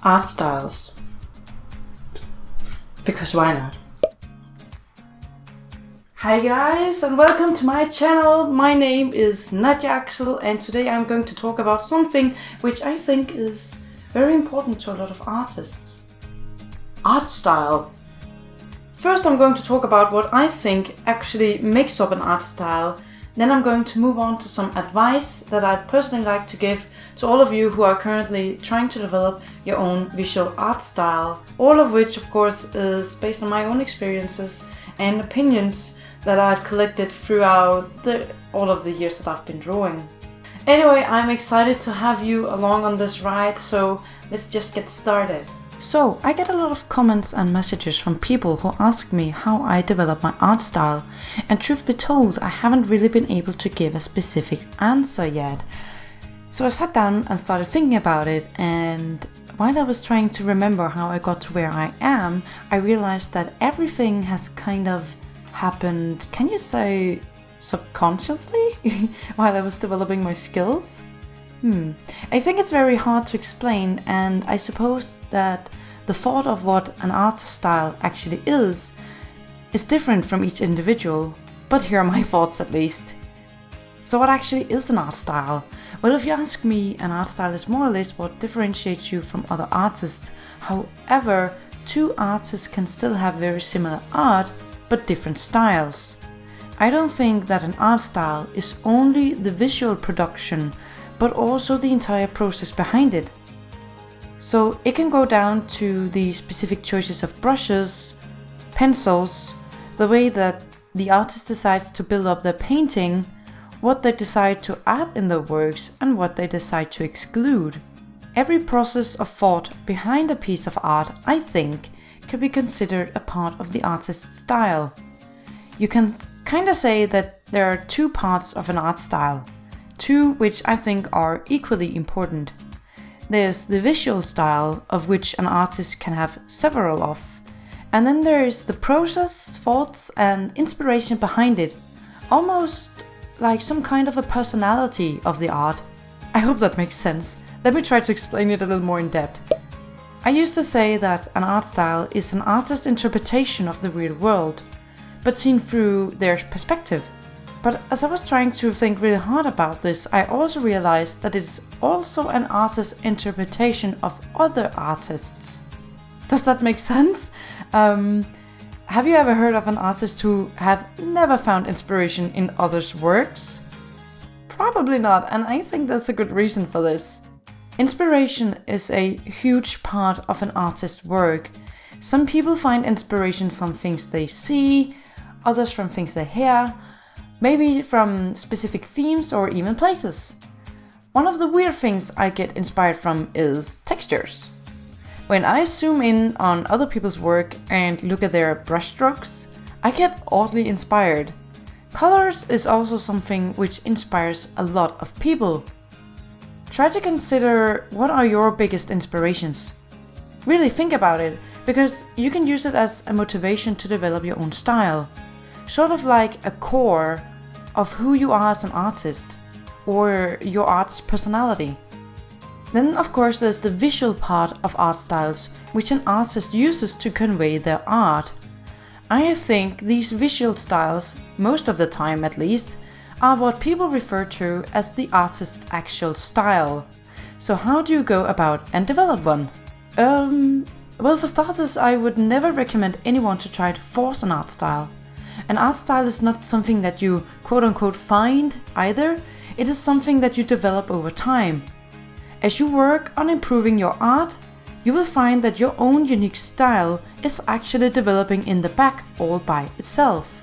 art styles. Because why not? Hi guys, and welcome to my channel. My name is Nadia Axel, and today I'm going to talk about something which I think is very important to a lot of artists. Art style. First I'm going to talk about what I think actually makes up an art style. Then I'm going to move on to some advice that I'd personally like to give to all of you who are currently trying to develop your own visual art style. All of which, of course, is based on my own experiences and opinions that I've collected throughout all of the years that I've been drawing. Anyway, I'm excited to have you along on this ride, so let's just get started. So, I get a lot of comments and messages from people who ask me how I develop my art style, and truth be told, I haven't really been able to give a specific answer yet. So I sat down and started thinking about it, and while I was trying to remember how I got to where I am, I realized that everything has kind of happened, can you say subconsciously, while I was developing my skills? I think it's very hard to explain, and I suppose that the thought of what an art style actually is different from each individual, but here are my thoughts at least. So what actually is an art style? Well, if you ask me, an art style is more or less what differentiates you from other artists. However, two artists can still have very similar art, but different styles. I don't think that an art style is only the visual production, but also the entire process behind it. So it can go down to the specific choices of brushes, pencils, the way that the artist decides to build up their painting, what they decide to add in their works, and what they decide to exclude. Every process of thought behind a piece of art, I think, can be considered a part of the artist's style. You can kinda say that there are two parts of an art style. Two which I think are equally important. There's the visual style, of which an artist can have several of. And then there's the process, thoughts and inspiration behind it. Almost like some kind of a personality of the art. I hope that makes sense. Let me try to explain it a little more in depth. I used to say that an art style is an artist's interpretation of the real world, but seen through their perspective. But as I was trying to think really hard about this, I also realized that it's also an artist's interpretation of other artists. Does that make sense? Have you ever heard of an artist who have never found inspiration in others' works? Probably not, and I think there's a good reason for this. Inspiration is a huge part of an artist's work. Some people find inspiration from things they see, others from things they hear, maybe from specific themes or even places. One of the weird things I get inspired from is textures. When I zoom in on other people's work and look at their brushstrokes, I get oddly inspired. Colors is also something which inspires a lot of people. Try to consider what are your biggest inspirations. Really think about it, because you can use it as a motivation to develop your own style. Sort of like a core of who you are as an artist, or your art's personality. Then of course there's the visual part of art styles, which an artist uses to convey their art. I think these visual styles, most of the time at least, are what people refer to as the artist's actual style. So how do you go about and develop one? Well, for starters, I would never recommend anyone to try to force an art style. An art style is not something that you quote-unquote find either, it is something that you develop over time. As you work on improving your art, you will find that your own unique style is actually developing in the back all by itself.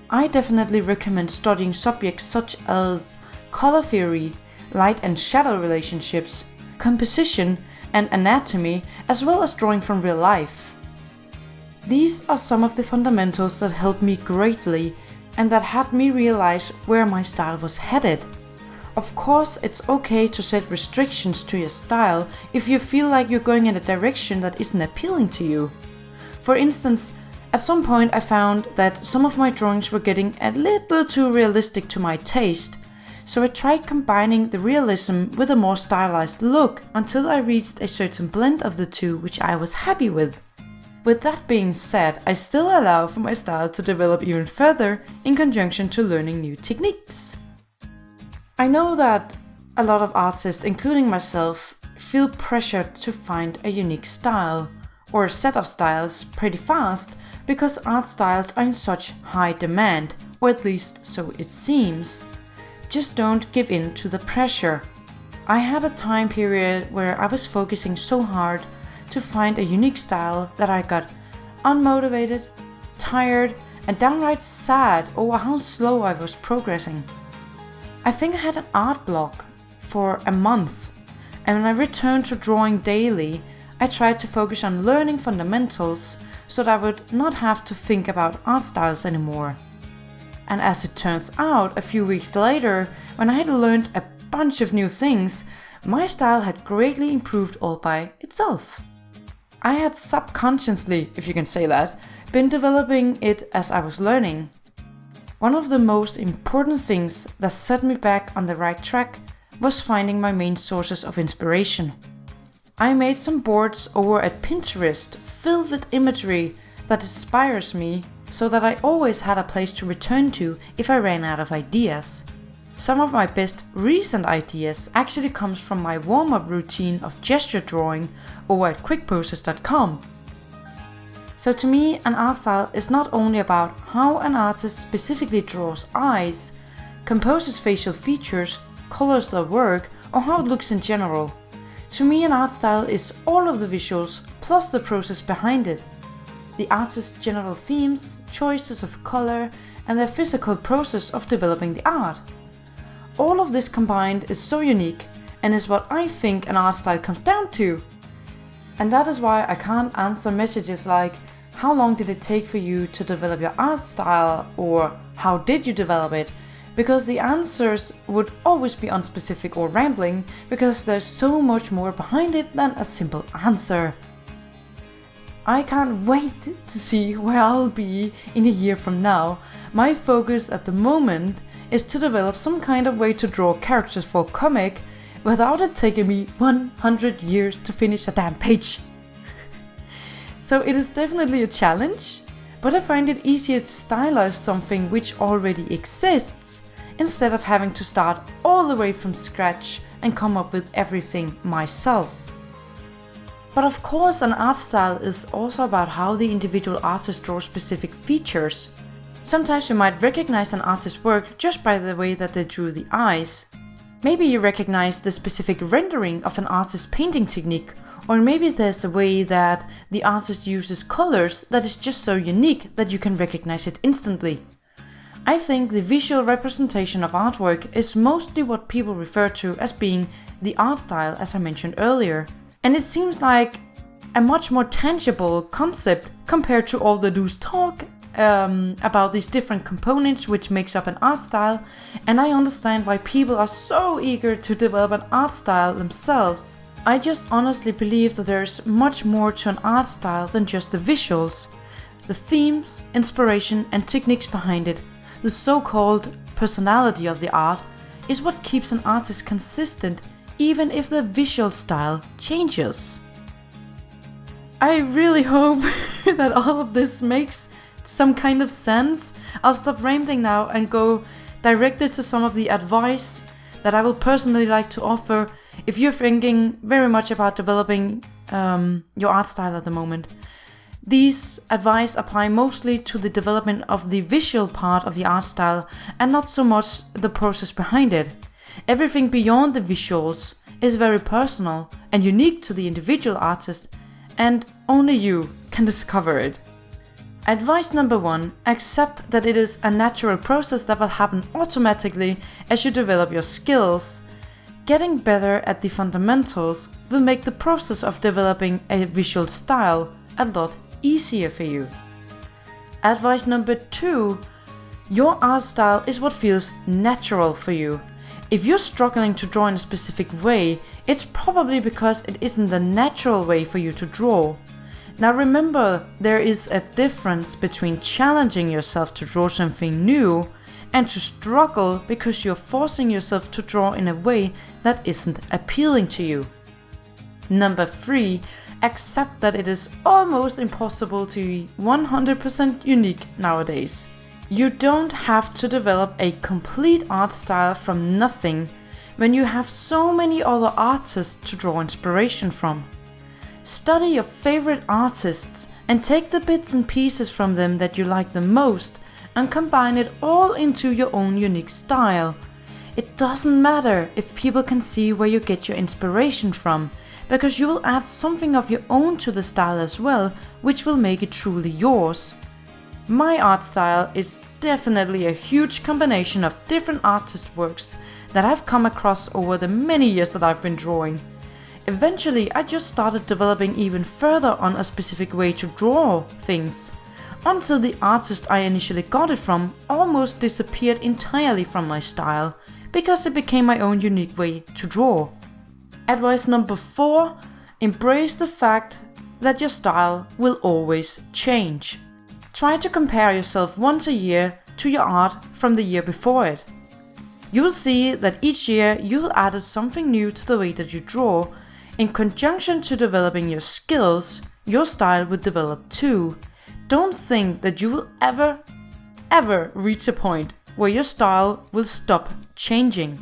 I definitely recommend studying subjects such as color theory, light and shadow relationships, composition and anatomy, as well as drawing from real life. These are some of the fundamentals that helped me greatly and that had me realize where my style was headed. Of course, it's okay to set restrictions to your style if you feel like you're going in a direction that isn't appealing to you. For instance, at some point I found that some of my drawings were getting a little too realistic to my taste, so I tried combining the realism with a more stylized look until I reached a certain blend of the two which I was happy with. With that being said, I still allow for my style to develop even further in conjunction to learning new techniques. I know that a lot of artists, including myself, feel pressured to find a unique style or a set of styles pretty fast because art styles are in such high demand, or at least so it seems. Just don't give in to the pressure. I had a time period where I was focusing so hard to find a unique style that I got unmotivated, tired, and downright sad over how slow I was progressing. I think I had an art block for a month, and when I returned to drawing daily, I tried to focus on learning fundamentals so that I would not have to think about art styles anymore. And as it turns out, a few weeks later, when I had learned a bunch of new things, my style had greatly improved all by itself. I had subconsciously, if you can say that, been developing it as I was learning. One of the most important things that set me back on the right track was finding my main sources of inspiration. I made some boards over at Pinterest filled with imagery that inspires me, so that I always had a place to return to if I ran out of ideas. Some of my best recent ideas actually comes from my warm-up routine of gesture drawing over at quickposes.com. So to me, an art style is not only about how an artist specifically draws eyes, composes facial features, colors their work, or how it looks in general. To me, an art style is all of the visuals plus the process behind it. The artist's general themes, choices of color, and their physical process of developing the art. All of this combined is so unique and is what I think an art style comes down to. And that is why I can't answer messages like, how long did it take for you to develop your art style, or how did you develop it? Because the answers would always be unspecific or rambling, because there's so much more behind it than a simple answer. I can't wait to see where I'll be in a year from now. My focus at the moment is to develop some kind of way to draw characters for a comic without it taking me 100 years to finish a damn page. So it is definitely a challenge, but I find it easier to stylize something which already exists instead of having to start all the way from scratch and come up with everything myself. But of course, an art style is also about how the individual artist draws specific features. Sometimes you might recognize an artist's work just by the way that they drew the eyes. Maybe you recognize the specific rendering of an artist's painting technique, or maybe there's a way that the artist uses colors that is just so unique that you can recognize it instantly. I think the visual representation of artwork is mostly what people refer to as being the art style, as I mentioned earlier. And it seems like a much more tangible concept compared to all the loose talk about these different components which makes up an art style, and I understand why people are so eager to develop an art style themselves. I just honestly believe that there's much more to an art style than just the visuals. The themes, inspiration, and techniques behind it, the so-called personality of the art, is what keeps an artist consistent even if the visual style changes. I really hope that all of this makes some kind of sense. I'll stop rambling now and go directly to some of the advice that I will personally like to offer if you're thinking very much about developing your art style at the moment. These advice apply mostly to the development of the visual part of the art style and not so much the process behind it. Everything beyond the visuals is very personal and unique to the individual artist, and only you can discover it. Advice number 1, accept that it is a natural process that will happen automatically as you develop your skills. Getting better at the fundamentals will make the process of developing a visual style a lot easier for you. Advice number 2, your art style is what feels natural for you. If you're struggling to draw in a specific way, it's probably because it isn't the natural way for you to draw. Now remember, there is a difference between challenging yourself to draw something new and to struggle because you're forcing yourself to draw in a way that isn't appealing to you. Number 3, accept that it is almost impossible to be 100% unique nowadays. You don't have to develop a complete art style from nothing when you have so many other artists to draw inspiration from. Study your favorite artists and take the bits and pieces from them that you like the most and combine it all into your own unique style. It doesn't matter if people can see where you get your inspiration from, because you will add something of your own to the style as well, which will make it truly yours. My art style is definitely a huge combination of different artist works that I've come across over the many years that I've been drawing. Eventually, I just started developing even further on a specific way to draw things, until the artist I initially got it from almost disappeared entirely from my style, because it became my own unique way to draw. Advice number 4, embrace the fact that your style will always change. Try to compare yourself once a year to your art from the year before it. You will see that each year you will add something new to the way that you draw. In conjunction to developing your skills, your style will develop too. Don't think that you will ever reach a point where your style will stop changing.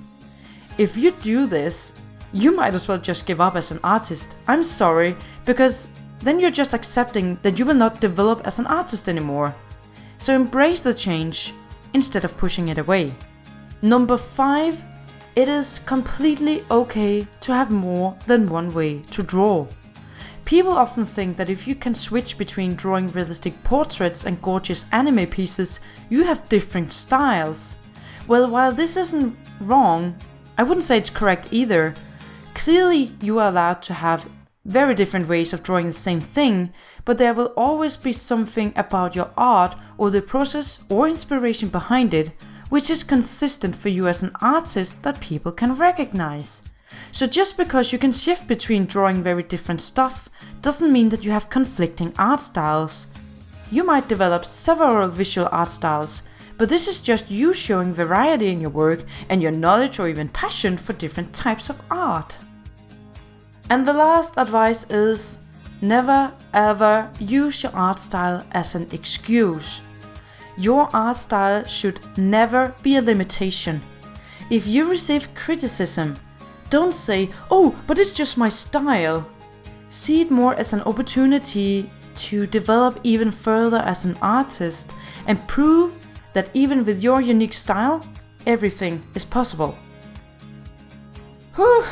If you do this, you might as well just give up as an artist. I'm sorry, because then you're just accepting that you will not develop as an artist anymore. So embrace the change instead of pushing it away. Number 5, it is completely okay to have more than one way to draw. People often think that if you can switch between drawing realistic portraits and gorgeous anime pieces, you have different styles. Well, while this isn't wrong, I wouldn't say it's correct either. Clearly, you are allowed to have very different ways of drawing the same thing, but there will always be something about your art or the process or inspiration behind it which is consistent for you as an artist that people can recognize. So just because you can shift between drawing very different stuff doesn't mean that you have conflicting art styles. You might develop several visual art styles, but this is just you showing variety in your work and your knowledge or even passion for different types of art. And the last advice is, never ever use your art style as an excuse. Your art style should never be a limitation. If you receive criticism, don't say, "Oh, but it's just my style." See it more as an opportunity to develop even further as an artist and prove that even with your unique style, everything is possible. Whew.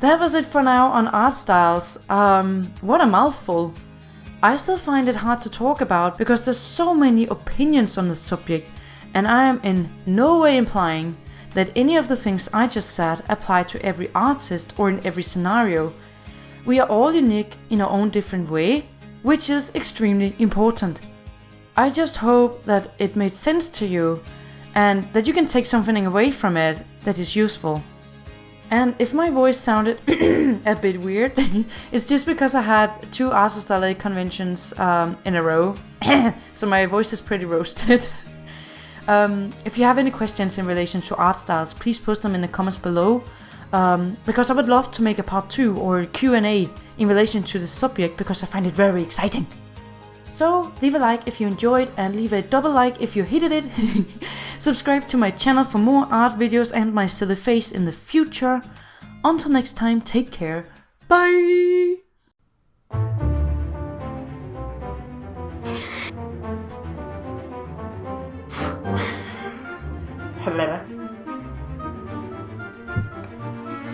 That was it for now on art styles. What a mouthful. I still find it hard to talk about because there's so many opinions on the subject, and I am in no way implying that any of the things I just said apply to every artist or in every scenario. We are all unique in our own different way, which is extremely important. I just hope that it made sense to you and that you can take something away from it that is useful. And if my voice sounded a bit weird, it's just because I had 2 ARTSTYLE conventions in a row, so my voice is pretty roasted. If you have any questions in relation to art styles, please post them in the comments below, because I would love to make a part 2 or a Q&A in relation to the subject, because I find it very exciting. So leave a like if you enjoyed and leave a double like if you hated it. Subscribe to my channel for more art videos and my silly face in the future. Until next time, take care. Bye! Hello.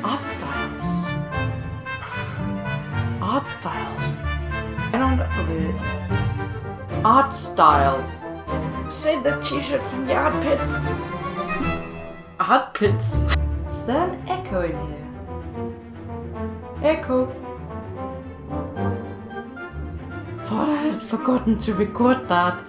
Art styles. Art styles. I don't know. Art style. Save the t-shirt from the art pits. Art pits. Is there an echo in here? Echo. Thought I had forgotten to record that.